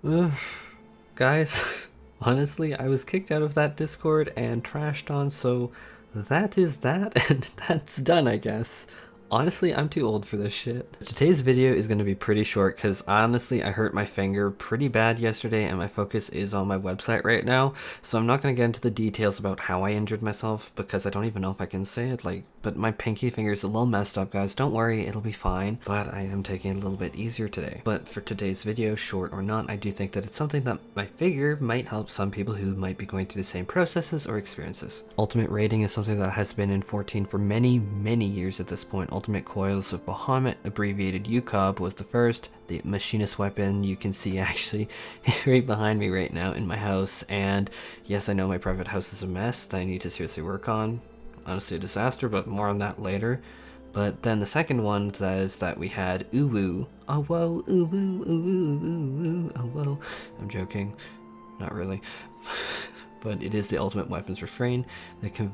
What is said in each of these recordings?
Ugh, guys, honestly, I was kicked out of that Discord and trashed on, so that is that, and that's done, I guess. Honestly, I'm too old for this shit. Today's video is going to be pretty short because honestly, I hurt my finger pretty bad yesterday and my focus is on my website right now. So I'm not going to get into the details about how I injured myself because I don't even know if I can say it. But my pinky finger is a little messed up, guys. Don't worry, it'll be fine. But I am taking it a little bit easier today. But for today's video, short or not, I do think that it's something that I figure might help some people who might be going through the same processes or experiences. Ultimate rating is something that has been in 14 for many, many years at this point. Ultimate Coils of Bahamut, abbreviated UCOB, was the first. The machinist weapon you can see actually right behind me right now in my house. And yes, I know my private house is a mess that I need to seriously work on. Honestly a disaster, but more on that later. But then the second one is that we had Uwu. Oh whoa, Uwu, Uwu, Uwu, oh whoa. I'm joking, not really. But it is the ultimate weapons refrain that can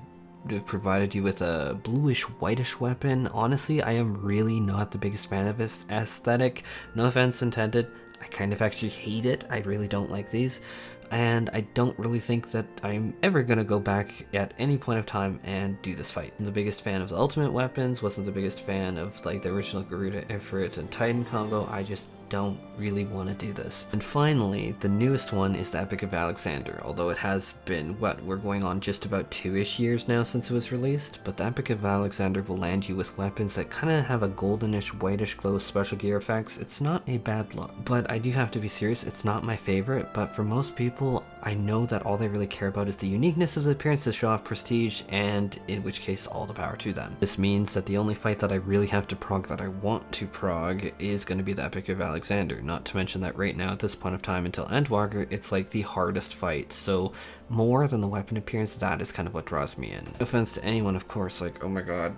have provided you with a bluish whitish weapon. Honestly, I am really not the biggest fan of this aesthetic. No offense intended. I kind of actually hate it. I really don't like these. And I don't really think that I'm ever gonna go back at any point of time and do this fight. I'm the biggest fan of the ultimate weapons, wasn't the biggest fan of like the original Garuda Ifrit and Titan combo. I just don't really want to do this. And finally, the newest one is the Epic of Alexander, although it has been, we're going on just about 2-ish years now since it was released, but the Epic of Alexander will land you with weapons that kind of have a goldenish, whitish glow special gear effects. It's not a bad look, but I do have to be serious, it's not my favorite, but for most people, I know that all they really care about is the uniqueness of the appearance to show off prestige, and in which case, all the power to them. This means that the only fight that I really have to prog that I want to prog is going to be the Epic of Alexander, not to mention that right now at this point of time until Endwalker, it's like the hardest fight, so more than the weapon appearance, that is kind of what draws me in. No offense to anyone, of course, like, oh my god,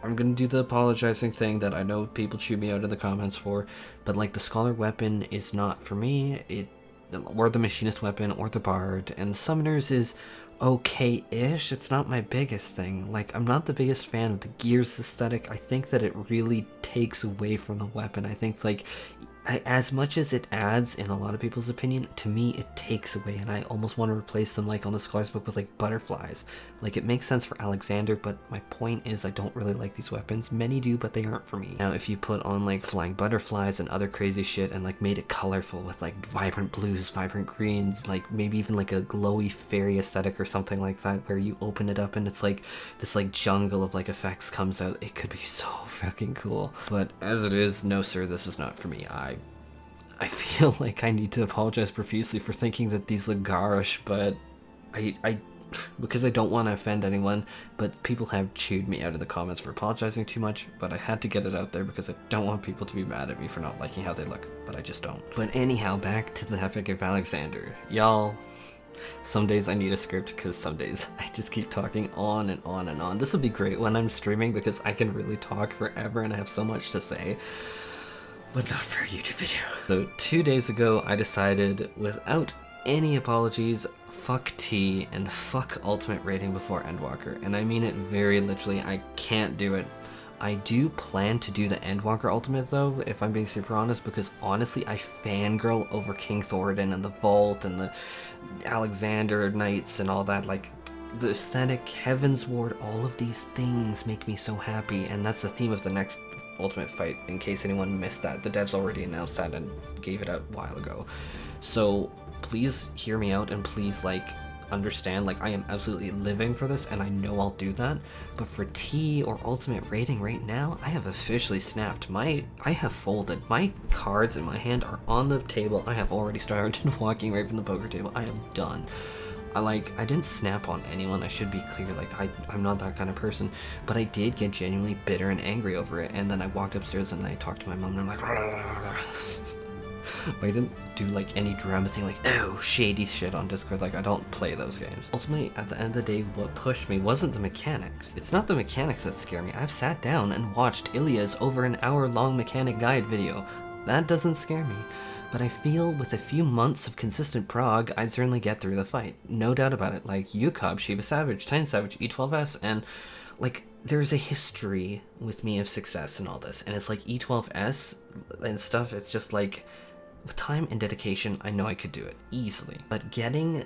I'm gonna do the apologizing thing that I know people chew me out in the comments for, but like the Scholar weapon is not for me, or the Machinist weapon, or the Bard, and Summoners is okay-ish. It's not my biggest thing. Like, I'm not the biggest fan of the Gears aesthetic. I think that it really takes away from the weapon. I think, like, as much as it adds, in a lot of people's opinion, to me it takes away, and I almost want to replace them, like on the Scholar's book, with like butterflies. Like, it makes sense for Alexander, but my point is I don't really like these weapons. Many do, but they aren't for me. Now, if you put on like flying butterflies and other crazy shit and like made it colorful with like vibrant blues, vibrant greens, like maybe even like a glowy fairy aesthetic or something like that, where you open it up and it's like this like jungle of like effects comes out, it could be so fucking cool. But as it is, no sir, this is not for me. I feel like I need to apologize profusely for thinking that these look garish, but because I don't want to offend anyone, but people have chewed me out in the comments for apologizing too much, but I had to get it out there because I don't want people to be mad at me for not liking how they look, but I just don't. But anyhow, back to the Epic of Alexander. Y'all, some days I need a script because some days I just keep talking on and on and on. This will be great when I'm streaming because I can really talk forever and I have so much to say. But not for a YouTube video. So 2 days ago, I decided, without any apologies, fuck T and fuck ultimate rating before Endwalker. And I mean it very literally, I can't do it. I do plan to do the Endwalker ultimate though, if I'm being super honest, because honestly I fangirl over King Thoradin and the Vault and the Alexander Knights and all that. Like, the aesthetic, Heaven's Ward, all of these things make me so happy, and that's the theme of the next ultimate fight, in case anyone missed that. The devs already announced that and gave it out a while ago. So please hear me out and please like understand, like, I am absolutely living for this and I know I'll do that. But for T or ultimate rating right now, I have officially snapped. I have folded. My cards in my hand are on the table. I have already started walking right from the poker table. I am done. I didn't snap on anyone, I should be clear, like, I'm not that kind of person, but I did get genuinely bitter and angry over it, and then I walked upstairs and I talked to my mom and I'm like, but I didn't do like any drama thing like, oh, shady shit on Discord. Like, I don't play those games. Ultimately, at the end of the day, what pushed me wasn't the mechanics. It's not the mechanics that scare me. I've sat down and watched Ilya's over an hour-long mechanic guide video. That doesn't scare me. But I feel with a few months of consistent prog, I'd certainly get through the fight. No doubt about it. Like, UCOB, Shiva Savage, Titan Savage, E12S, and like, there's a history with me of success and all this. And it's like E12S and stuff, it's just like, With time and dedication, I know I could do it easily. But getting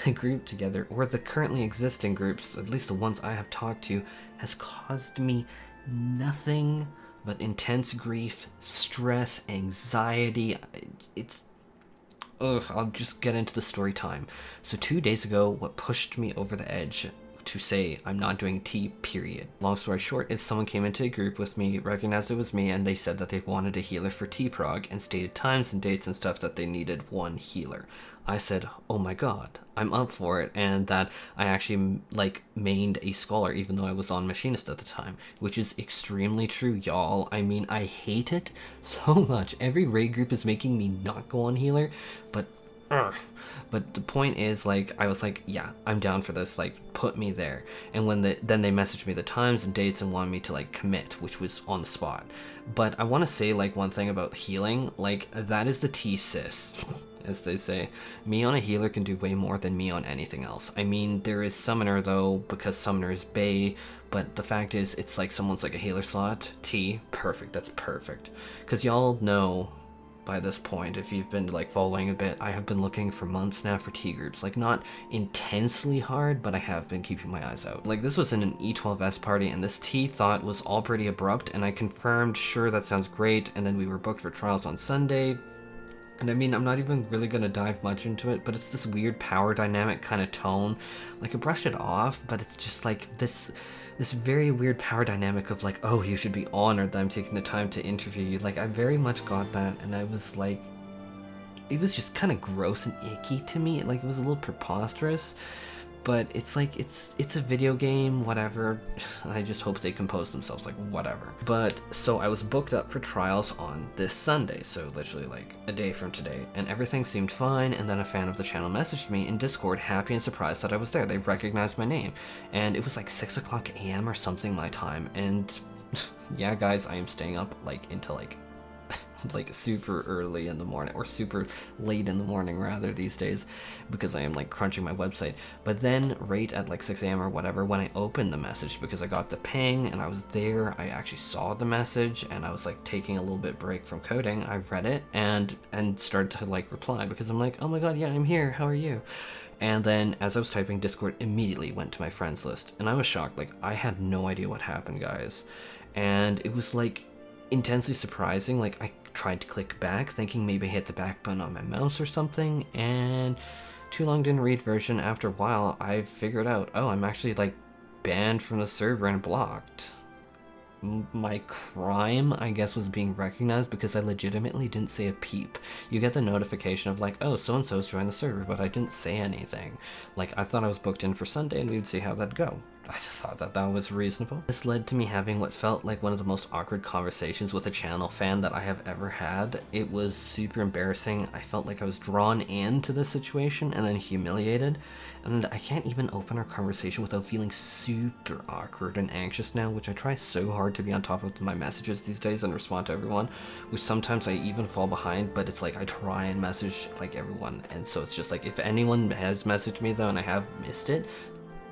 the group together, or the currently existing groups, at least the ones I have talked to, has caused me nothing but intense grief, stress, anxiety. I'll just get into the story time. So 2 days ago, what pushed me over the edge to say I'm not doing tea, period. Long story short is someone came into a group with me, recognized it was me, and they said that they wanted a healer for tea prog and stated times and dates and stuff that they needed one healer. I said, oh my god, I'm up for it, and that I actually like mained a scholar even though I was on machinist at the time, which is extremely true, y'all. I mean, I hate it so much. Every raid group is making me not go on healer, but the point is, like, I was like, yeah, I'm down for this, like, put me there. And when then they messaged me the times and dates and wanted me to like commit, which was on the spot. But I want to say like one thing about healing, like that is the T-sis, as they say. Me on a healer can do way more than me on anything else. I mean, there is summoner though, because summoner is Bay, but the fact is it's like someone's like a healer slot, T, perfect, that's perfect. Because y'all know by this point, if you've been like following a bit, I have been looking for months now for T groups. Like, not intensely hard, but I have been keeping my eyes out. Like, this was in an E12S party, and this T thought was all pretty abrupt, and I confirmed, sure, that sounds great, and then we were booked for trials on Sunday. And I mean, I'm not even really going to dive much into it, but it's this weird power dynamic kind of tone. Like, I brush it off, but it's just like this very weird power dynamic of like, oh, you should be honored that I'm taking the time to interview you. Like, I very much got that, and I was like, it was just kind of gross and icky to me. Like, it was a little preposterous. But it's like, it's a video game, whatever. I just hope they compose themselves, like, whatever. But, so I was booked up for trials on this Sunday, so literally like a day from today, and everything seemed fine, and then a fan of the channel messaged me in Discord, happy and surprised that I was there. They recognized my name, and it was like 6 o'clock a.m. or something my time, and yeah, guys, I am staying up like into like super early in the morning, or super late in the morning rather these days, because I am like crunching my website. But then right at like 6 a.m. or whatever, when I opened the message, because I got the ping and I was there, I actually saw the message, and I was like taking a little bit break from coding. I read it and started to like reply, because I'm like, oh my god, yeah, I'm here, how are you? And then as I was typing, Discord immediately went to my friends list, and I was shocked. Like, I had no idea what happened, guys, and it was like intensely surprising. Like, I tried to click back thinking maybe I hit the back button on my mouse or something, and too long didn't read version. After a while, I figured out, oh, I'm actually like banned from the server and blocked. My crime, I guess, was being recognized because I legitimately didn't say a peep. You get the notification of like, oh, so-and-so's joined the server, but I didn't say anything. Like, I thought I was booked in for Sunday and we would see how that'd go. I thought that that was reasonable. This led to me having what felt like one of the most awkward conversations with a channel fan that I have ever had. It was super embarrassing. I felt like I was drawn into this situation and then humiliated. And I can't even open our conversation without feeling super awkward and anxious now, which I try so hard to be on top of my messages these days and respond to everyone, which sometimes I even fall behind, but it's like I try and message like everyone. And so it's just like, if anyone has messaged me though and I have missed it,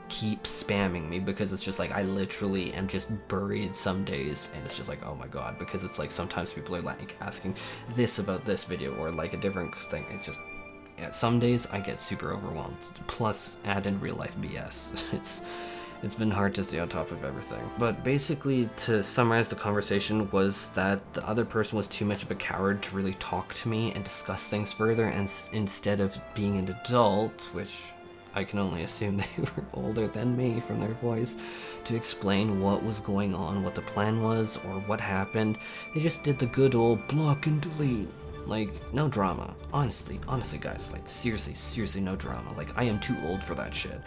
keep spamming me, because it's just like I literally am just buried some days, and it's just like, oh my god, because it's like sometimes people are like asking this about this video or like a different thing. It's just, yeah, some days I get super overwhelmed, plus add in real life BS. It's been hard to stay on top of everything. But basically, to summarize the conversation, was that the other person was too much of a coward to really talk to me and discuss things further, and instead of being an adult, which I can only assume they were older than me from their voice, to explain what was going on, what the plan was, or what happened, they just did the good old block and delete. Like, no drama. Honestly guys, like seriously no drama. Like, I am too old for that shit.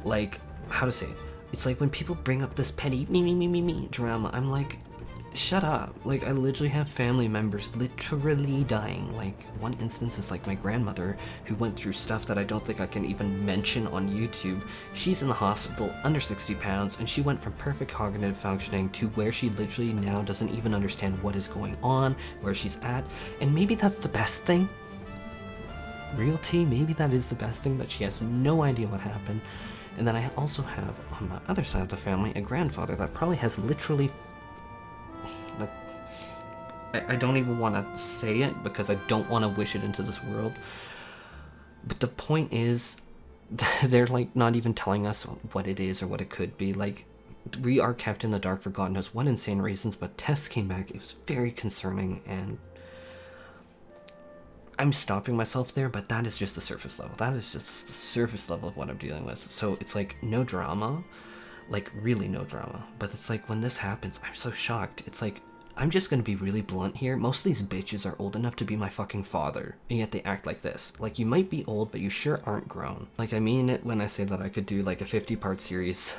Like, how to say it? It's like when people bring up this petty me drama, I'm like, shut up. Like, I literally have family members literally dying. Like, one instance is like my grandmother, who went through stuff that I don't think I can even mention on YouTube. She's in the hospital, under 60 pounds, and she went from perfect cognitive functioning to where she literally now doesn't even understand what is going on, where she's at. And maybe that's the best thing. Real tea, maybe that is the best thing, that she has no idea what happened. And then I also have, on my other side of the family, a grandfather that probably has literally, like, I don't even want to say it because I don't want to wish it into this world. But the point is, they're like not even telling us what it is or what it could be. Like, we are kept in the dark for God knows what insane reasons, but tests came back. It was very concerning, and I'm stopping myself there, but that is just the surface level. That is just the surface level of what I'm dealing with. So it's like no drama, like really no drama. But it's like when this happens, I'm so shocked. It's like, I'm just gonna be really blunt here. Most of these bitches are old enough to be my fucking father, and yet they act like this. Like, you might be old, but you sure aren't grown. Like, I mean it when I say that I could do like a 50-part series,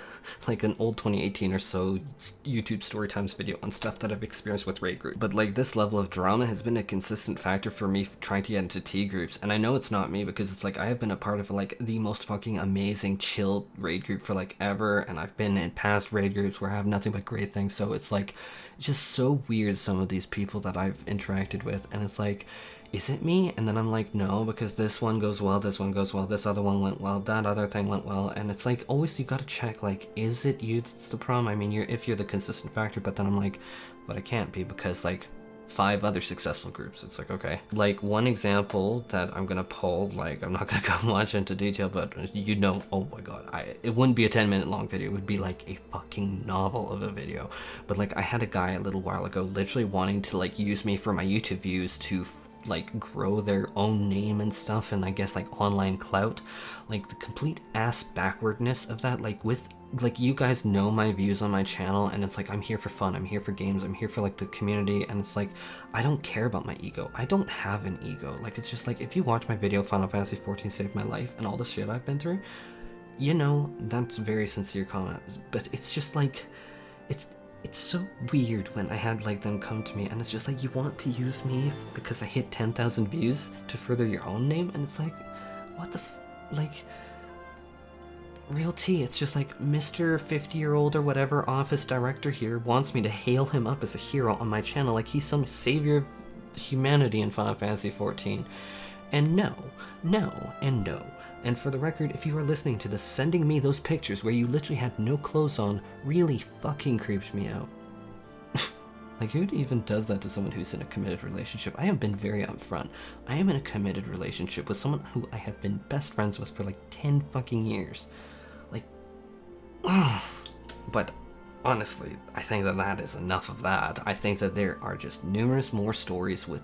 like an old 2018 or so YouTube story times video on stuff that I've experienced with raid group. But like, this level of drama has been a consistent factor for me trying to get into T groups, and I know it's not me because it's like I have been a part of like the most fucking amazing chill raid group for like ever, and I've been in past raid groups where I have nothing but great things. So it's like just so weird, some of these people that I've interacted with, and it's like, is it me? And then I'm like, no, because this one goes well, this one goes well, this other one went well, that other thing went well, and it's like, always you gotta check, like, is it you that's the problem? I mean, if you're the consistent factor, but then I'm like, but I can't be because like 5 other successful groups. It's like, okay. Like, one example that I'm gonna pull, like, I'm not gonna go much into detail, but you know, oh my god, it wouldn't be a 10-minute long video, it would be like a fucking novel of a video. But like, I had a guy a little while ago literally wanting to like use me for my YouTube views to like grow their own name and stuff, and I guess like online clout. Like, the complete ass backwardness of that, like, with like, you guys know my views on my channel, and it's like, I'm here for fun, I'm here for games, I'm here for like the community, and it's like, I don't care about my ego. I don't have an ego. Like, it's just like, if you watch my video Final Fantasy 14 saved my life and all the shit I've been through, you know, that's very sincere comment. But it's just like, it's so weird when I had like them come to me, and it's just like, you want to use me because I hit 10,000 views to further your own name, and it's like, what the like, real tea. It's just like, Mr. 50-year-old or whatever office director here wants me to hail him up as a hero on my channel like he's some savior of humanity in Final Fantasy 14. And no, and no. And for the record, if you are listening to this, sending me those pictures where you literally had no clothes on really fucking creeps me out. Like, who even does that to someone who's in a committed relationship? I have been very upfront. I am in a committed relationship with someone who I have been best friends with for like 10 fucking years. Like, but honestly, I think that that is enough of that. I think that there are just numerous more stories with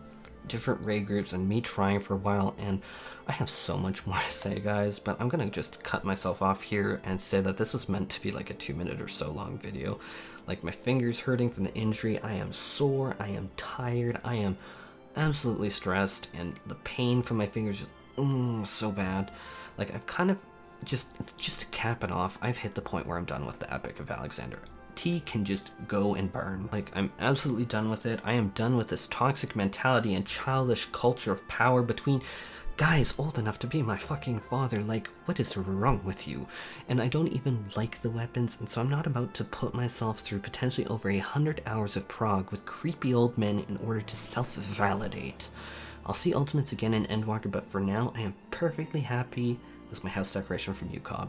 different raid groups and me trying for a while, and I have so much more to say, guys, but I'm gonna just cut myself off here and say that this was meant to be like a 2-minute or so long video. Like, my finger's hurting from the injury, I am sore, I am tired, I am absolutely stressed, and the pain from my fingers is so bad. Like, I've kind of just to cap it off, I've hit the point where I'm done with the Epic of Alexander. T can just go and burn. Like, I'm absolutely done with it. I am done with this toxic mentality and childish culture of power between guys old enough to be my fucking father. Like, what is wrong with you? And I don't even like the weapons, and so I'm not about to put myself through potentially over 100 hours of prog with creepy old men in order to self-validate. I'll see Ultimates again in Endwalker, but for now, I am perfectly happy with my house decoration from UCOB.